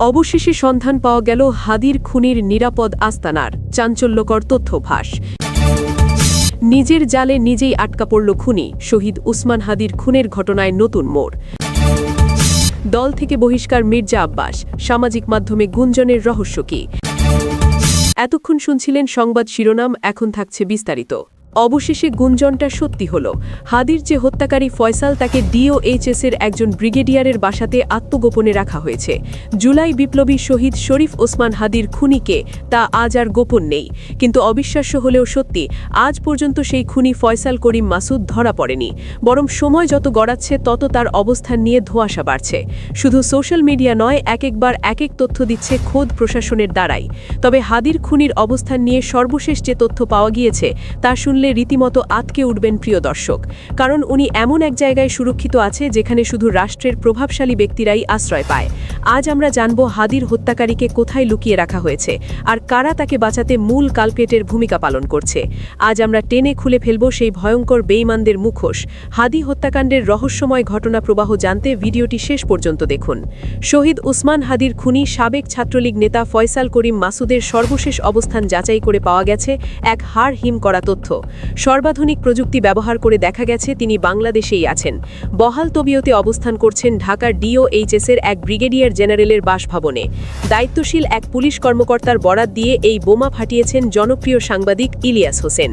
অবশেষে সন্ধান পাওয়া গেল হাদির খুনির নিরাপদ আস্তানার। চাঞ্চল্যকর তথ্য ফাঁস। নিজের জালে নিজেই আটকা পড়ল খুনি। শহীদ উসমান হাদির খুনের ঘটনায় নতুন মোড়। দল থেকে বহিষ্কার মির্জা আব্বাস। সামাজিক মাধ্যমে গুঞ্জনের রহস্য কি? এতক্ষণ শুনছিলেন সংবাদ শিরোনাম, এখন থাকছে বিস্তারিত। অবশেষে গুঞ্জনটা সত্যি হল। হাদির যে হত্যাকারী ফয়সাল, তাকে ডিওএইচএসের একজন ব্রিগেডিয়ারের বাসাতে আত্মগোপনে রাখা হয়েছে। জুলাই বিপ্লবী শহীদ শরীফ ওসমান হাদির খুনিকে তা আজ আর গোপন নেই। কিন্তু অবিশ্বাস্য হলেও সত্যি, আজ পর্যন্ত সেই খুনি ফয়সাল করিম মাসুদ ধরা পড়েনি। বরং সময় যত গড়াচ্ছে তত তার অবস্থান নিয়ে ধোঁয়াশা বাড়ছে। শুধু সোশ্যাল মিডিয়া নয়, একবার এক তথ্য দিচ্ছে খোদ প্রশাসনের দ্বারাই। তবে হাদির খুনির অবস্থান নিয়ে সর্বশেষ যে তথ্য পাওয়া গিয়েছে তা শুনলে রীতিমতো আতকে উঠবেন প্রিয় দর্শক। কারণ উনি এমন এক জায়গায় সুরক্ষিত আছে যেখানে শুধু রাষ্ট্রের প্রভাবশালী ব্যক্তিরাই আশ্রয় পায়। আজ আমরা জানব হাদির হত্যাকারীকে কোথায় লুকিয়ে রাখা হয়েছে আর কারা তাকে বাঁচাতে মূল কালপেটের ভূমিকা পালন করছে। আজ আমরা টেনে খুলে ফেলব সেই ভয়ঙ্কর বেঈমানদের মুখোশ। হাদি হত্যাকাণ্ডের রহস্যময় ঘটনা প্রবাহ জানতে ভিডিওটি শেষ পর্যন্ত দেখুন। শহীদ উসমান হাদির খুনি সাবেক ছাত্রলীগ নেতা ফয়সাল করিম মাসুদের সর্বশেষ অবস্থান যাচাই করে পাওয়া গেছে এক হাড় হিম করা তথ্য। সর্বাধুনিক প্রযুক্তি ব্যবহার করে দেখা গেছে তিনি বাংলাদেশেই আছেন। বহাল তবিয়তে অবস্থান করছেন ঢাকার ডিওএইচএসের এক ব্রিগেডিয়ার জেনারেলের বাসভবনে। দায়িত্বশীল এক পুলিশ কর্মকর্তার বরাত দিয়ে এই বোমা ফাটিয়েছেন জনপ্রিয় সাংবাদিক ইলিয়াস হোসেন।